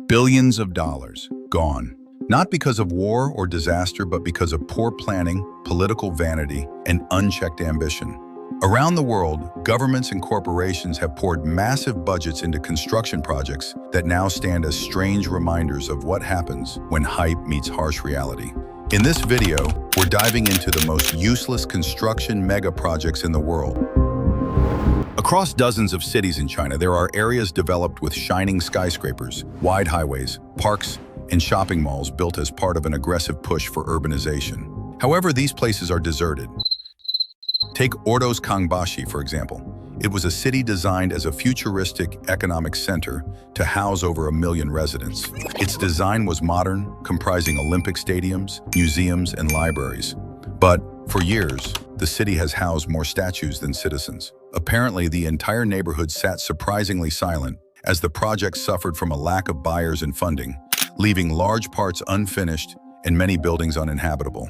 Billions of dollars gone. Not because of war or disaster, but because of poor planning, political vanity, and unchecked ambition. Around the world, governments and corporations have poured massive budgets into construction projects that now stand as strange reminders of what happens when hype meets harsh reality. In this video, we're diving into the most useless construction mega projects in the world. Across dozens of cities in China, there are areas developed with shining skyscrapers, wide highways, parks, and shopping malls built as part of an aggressive push for urbanization. However, these places are deserted. Take Ordo's Kangbashi, for example. It was a city designed as a futuristic economic center to house over 1 million residents. Its design was modern, comprising Olympic stadiums, museums, and libraries. But for years, the city has housed more statues than citizens. Apparently, the entire neighborhood sat surprisingly silent as the project suffered from a lack of buyers and funding, leaving large parts unfinished and many buildings uninhabitable.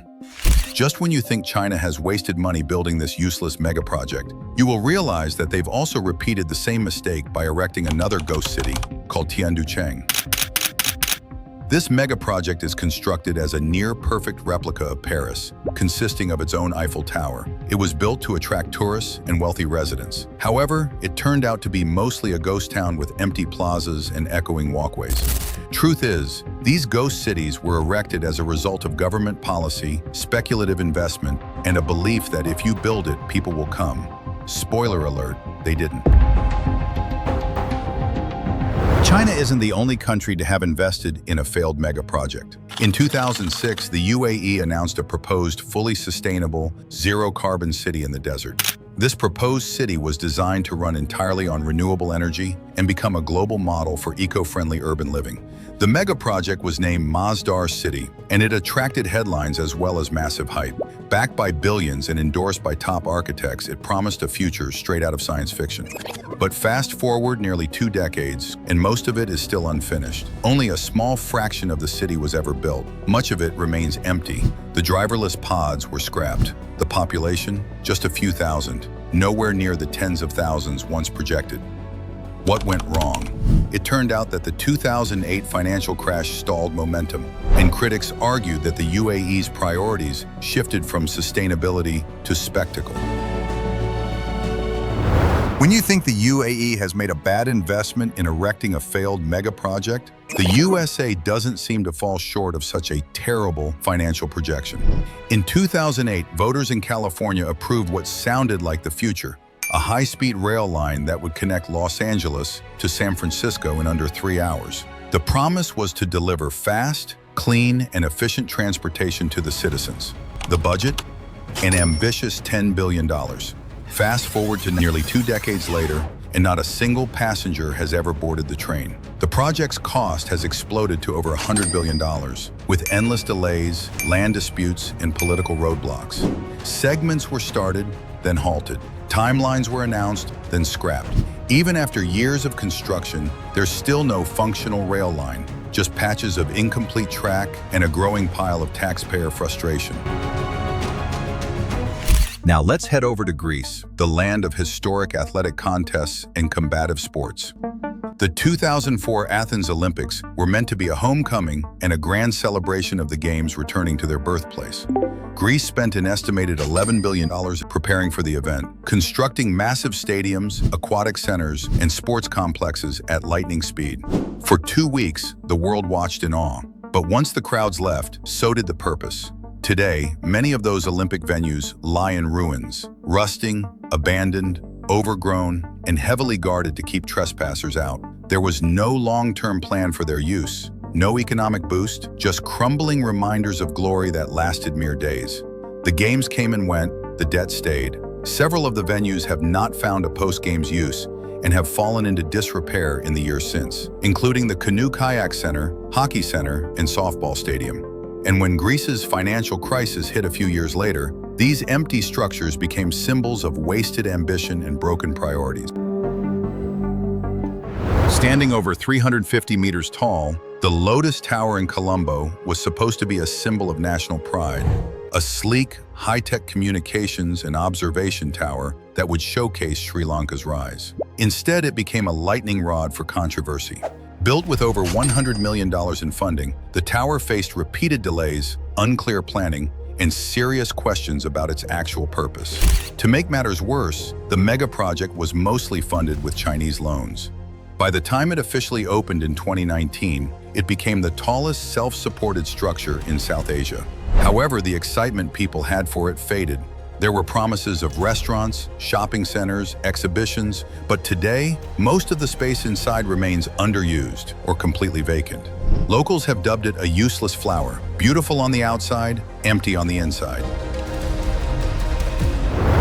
Just when you think China has wasted money building this useless mega project, you will realize that they've also repeated the same mistake by erecting another ghost city called Tianducheng. This mega project is constructed as a near-perfect replica of Paris, consisting of its own Eiffel Tower. It was built to attract tourists and wealthy residents. However, it turned out to be mostly a ghost town with empty plazas and echoing walkways. Truth is, these ghost cities were erected as a result of government policy, speculative investment, and a belief that if you build it, people will come. Spoiler alert, they didn't. China isn't the only country to have invested in a failed mega project. In 2006, the UAE announced a proposed fully sustainable, zero-carbon city in the desert. This proposed city was designed to run entirely on renewable energy and become a global model for eco-friendly urban living. The mega project was named Masdar City, and it attracted headlines as well as massive hype. Backed by billions and endorsed by top architects, it promised a future straight out of science fiction. But fast forward nearly 2 decades, and most of it is still unfinished. Only a small fraction of the city was ever built. Much of it remains empty. The driverless pods were scrapped. The population, just a few thousand, nowhere near the tens of thousands once projected. What went wrong? It turned out that the 2008 financial crash stalled momentum, and critics argued that the UAE's priorities shifted from sustainability to spectacle. When you think the UAE has made a bad investment in erecting a failed mega project, the USA doesn't seem to fall short of such a terrible financial projection. In 2008, voters in California approved what sounded like the future: a high-speed rail line that would connect Los Angeles to San Francisco in under 3 hours. The promise was to deliver fast, clean, and efficient transportation to the citizens. The budget? An ambitious $10 billion. Fast forward to nearly 2 decades later, and not a single passenger has ever boarded the train. The project's cost has exploded to over $100 billion, with endless delays, land disputes, and political roadblocks. Segments were started, then halted. Timelines were announced, then scrapped. Even after years of construction, there's still no functional rail line, just patches of incomplete track and a growing pile of taxpayer frustration. Now let's head over to Greece, the land of historic athletic contests and combative sports. The 2004 Athens Olympics were meant to be a homecoming and a grand celebration of the Games returning to their birthplace. Greece spent an estimated $11 billion preparing for the event, constructing massive stadiums, aquatic centers, and sports complexes at lightning speed. For 2 weeks, the world watched in awe. But once the crowds left, so did the purpose. Today, many of those Olympic venues lie in ruins, rusting, abandoned, overgrown, and heavily guarded to keep trespassers out. There was no long-term plan for their use. No economic boost, just crumbling reminders of glory that lasted mere days. The games came and went, the debt stayed. Several of the venues have not found a post-games use and have fallen into disrepair in the years since, including the Canoe Kayak Center, Hockey Center, and Softball Stadium. And when Greece's financial crisis hit a few years later, these empty structures became symbols of wasted ambition and broken priorities. Standing over 350 meters tall, the Lotus Tower in Colombo was supposed to be a symbol of national pride, a sleek, high-tech communications and observation tower that would showcase Sri Lanka's rise. Instead, it became a lightning rod for controversy. Built with over $100 million in funding, the tower faced repeated delays, unclear planning, and serious questions about its actual purpose. To make matters worse, the mega project was mostly funded with Chinese loans. By the time it officially opened in 2019, it became the tallest self-supported structure in South Asia. However, the excitement people had for it faded. There were promises of restaurants, shopping centers, exhibitions, but today, most of the space inside remains underused or completely vacant. Locals have dubbed it a useless flower, beautiful on the outside, empty on the inside.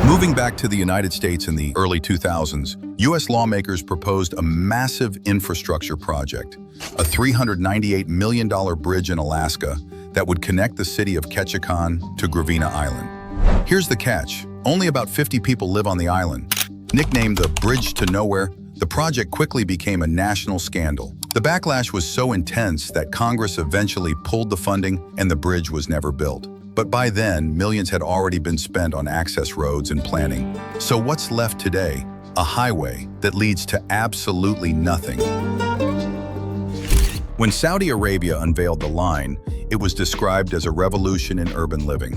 Moving back to the United States in the early 2000s, U.S. lawmakers proposed a massive infrastructure project, a $398 million bridge in Alaska that would connect the city of Ketchikan to Gravina Island. Here's the catch. Only about 50 people live on the island. Nicknamed the Bridge to Nowhere, the project quickly became a national scandal. The backlash was so intense that Congress eventually pulled the funding and the bridge was never built. But by then, millions had already been spent on access roads and planning. So what's left today? A highway that leads to absolutely nothing. When Saudi Arabia unveiled the line, it was described as a revolution in urban living.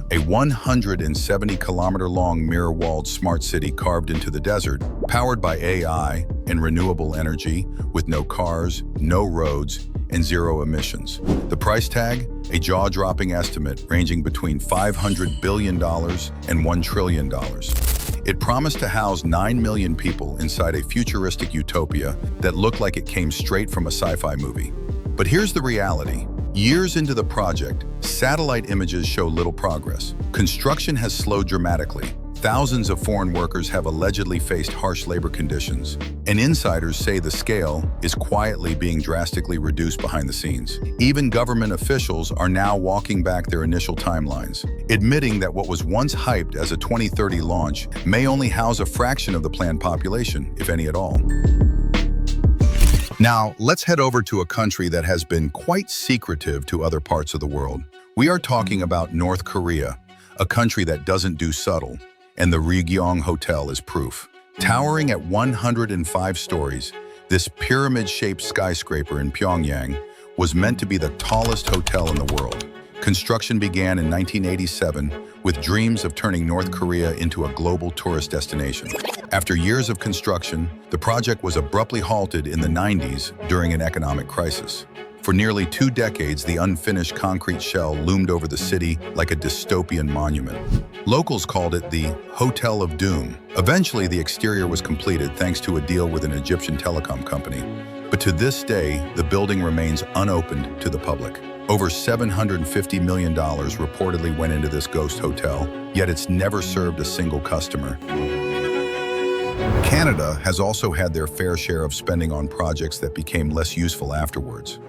A 170-kilometer-long mirror-walled smart city carved into the desert, powered by AI and renewable energy, with no cars, no roads, and zero emissions. The price tag? A jaw-dropping estimate ranging between $500 billion and $1 trillion. It promised to house 9 million people inside a futuristic utopia that looked like it came straight from a sci-fi movie. But here's the reality. Years into the project, satellite images show little progress. Construction has slowed dramatically. Thousands of foreign workers have allegedly faced harsh labor conditions, and insiders say the scale is quietly being drastically reduced behind the scenes. Even government officials are now walking back their initial timelines, admitting that what was once hyped as a 2030 launch may only house a fraction of the planned population, if any at all. Now, let's head over to a country that has been quite secretive to other parts of the world. We are talking about North Korea, a country that doesn't do subtle, and the Ryugyong Hotel is proof. Towering at 105 stories, this pyramid-shaped skyscraper in Pyongyang was meant to be the tallest hotel in the world. Construction began in 1987 with dreams of turning North Korea into a global tourist destination. After years of construction, the project was abruptly halted in the 90s during an economic crisis. For nearly 2 decades, the unfinished concrete shell loomed over the city like a dystopian monument. Locals called it the Hotel of Doom. Eventually, the exterior was completed thanks to a deal with an Egyptian telecom company. But to this day, the building remains unopened to the public. Over $750 million reportedly went into this ghost hotel, yet it's never served a single customer. Canada has also had their fair share of spending on projects that became less useful afterwards.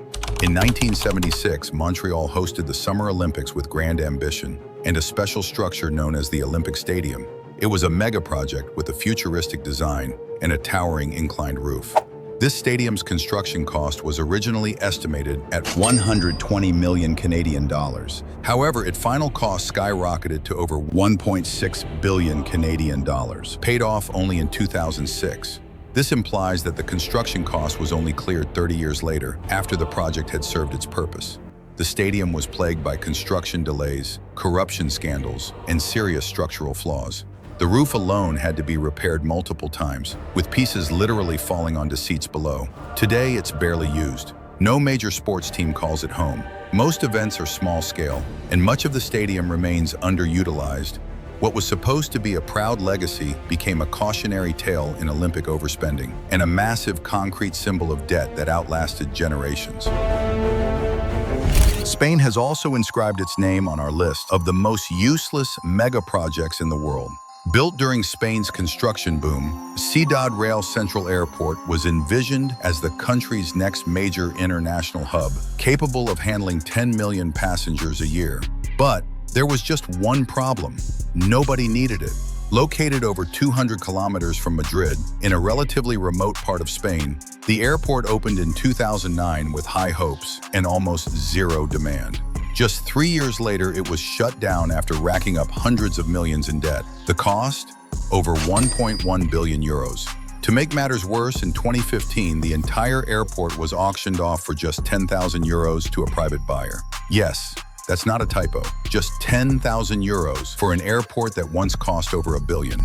In 1976, Montreal hosted the Summer Olympics with grand ambition and a special structure known as the Olympic Stadium. It was a mega project with a futuristic design and a towering inclined roof. This stadium's construction cost was originally estimated at 120 million Canadian dollars. However, its final cost skyrocketed to over 1.6 billion Canadian dollars, paid off only in 2006. This implies that the construction cost was only cleared 30 years later, after the project had served its purpose. The stadium was plagued by construction delays, corruption scandals, and serious structural flaws. The roof alone had to be repaired multiple times, with pieces literally falling onto seats below. Today, it's barely used. No major sports team calls it home. Most events are small scale, and much of the stadium remains underutilized. What was supposed to be a proud legacy became a cautionary tale in Olympic overspending, and a massive concrete symbol of debt that outlasted generations. Spain has also inscribed its name on our list of the most useless mega projects in the world. Built during Spain's construction boom, Ciudad Real Central Airport was envisioned as the country's next major international hub, capable of handling 10 million passengers a year. But there was just one problem. Nobody needed it. Located over 200 kilometers from Madrid, in a relatively remote part of Spain, the airport opened in 2009 with high hopes and almost zero demand. Just 3 years later, it was shut down after racking up hundreds of millions in debt. The cost? Over 1.1 billion euros. To make matters worse, in 2015, the entire airport was auctioned off for just 10,000 euros to a private buyer. Yes, that's not a typo. Just 10,000 euros for an airport that once cost over $1 billion.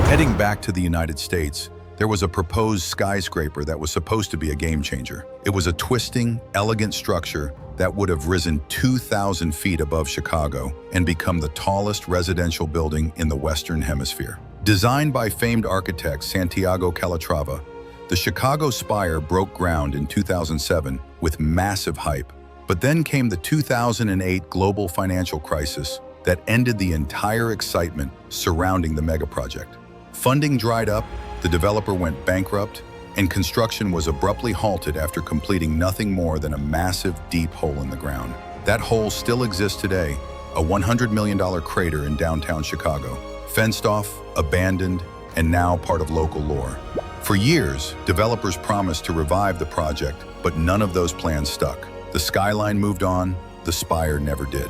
Heading back to the United States, there was a proposed skyscraper that was supposed to be a game changer. It was a twisting, elegant structure that would have risen 2,000 feet above Chicago and become the tallest residential building in the Western Hemisphere. Designed by famed architect Santiago Calatrava, the Chicago Spire broke ground in 2007 with massive hype. But then came the 2008 global financial crisis that ended the entire excitement surrounding the megaproject. Funding dried up, the developer went bankrupt, and construction was abruptly halted after completing nothing more than a massive, deep hole in the ground. That hole still exists today, a $100 million crater in downtown Chicago, fenced off, abandoned, and now part of local lore. For years, developers promised to revive the project, but none of those plans stuck. The skyline moved on, the spire never did.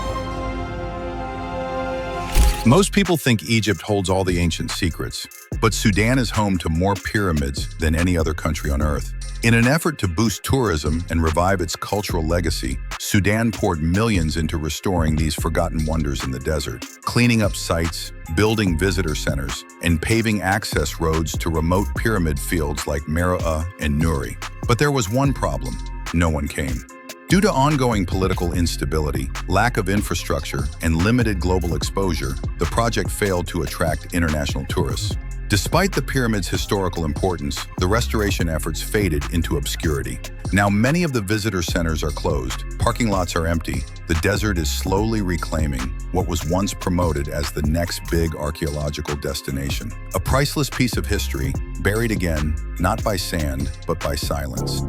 Most people think Egypt holds all the ancient secrets, but Sudan is home to more pyramids than any other country on Earth. In an effort to boost tourism and revive its cultural legacy, Sudan poured millions into restoring these forgotten wonders in the desert, cleaning up sites, building visitor centers, and paving access roads to remote pyramid fields like Meroe and Nuri. But there was one problem: no one came. Due to ongoing political instability, lack of infrastructure, and limited global exposure, the project failed to attract international tourists. Despite the pyramid's historical importance, the restoration efforts faded into obscurity. Now many of the visitor centers are closed, parking lots are empty, the desert is slowly reclaiming what was once promoted as the next big archaeological destination. A priceless piece of history, buried again, not by sand, but by silence.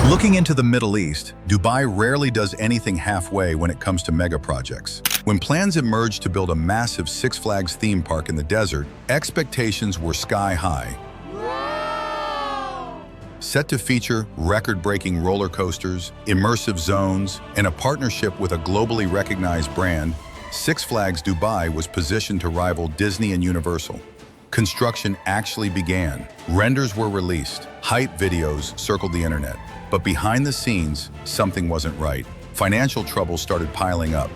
Looking into the Middle East, Dubai rarely does anything halfway when it comes to mega projects. When plans emerged to build a massive Six Flags theme park in the desert, expectations were sky high. Wow! Set to feature record-breaking roller coasters, immersive zones, and a partnership with a globally recognized brand, Six Flags Dubai was positioned to rival Disney and Universal. Construction actually began. Renders were released. Hype videos circled the internet. But behind the scenes, something wasn't right. Financial trouble started piling up.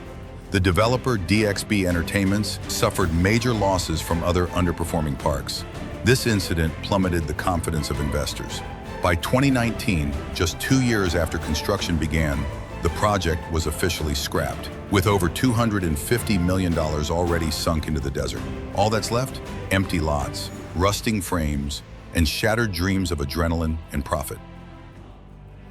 The developer DXB Entertainments suffered major losses from other underperforming parks. This incident plummeted the confidence of investors. By 2019, just 2 years after construction began, the project was officially scrapped, with over $250 million already sunk into the desert. All that's left? Empty lots, rusting frames, and shattered dreams of adrenaline and profit.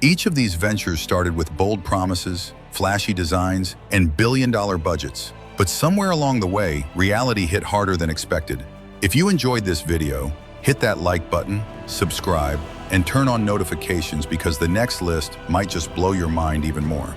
Each of these ventures started with bold promises, flashy designs, and billion-dollar budgets. But somewhere along the way, reality hit harder than expected. If you enjoyed this video, hit that like button, subscribe, and turn on notifications because the next list might just blow your mind even more.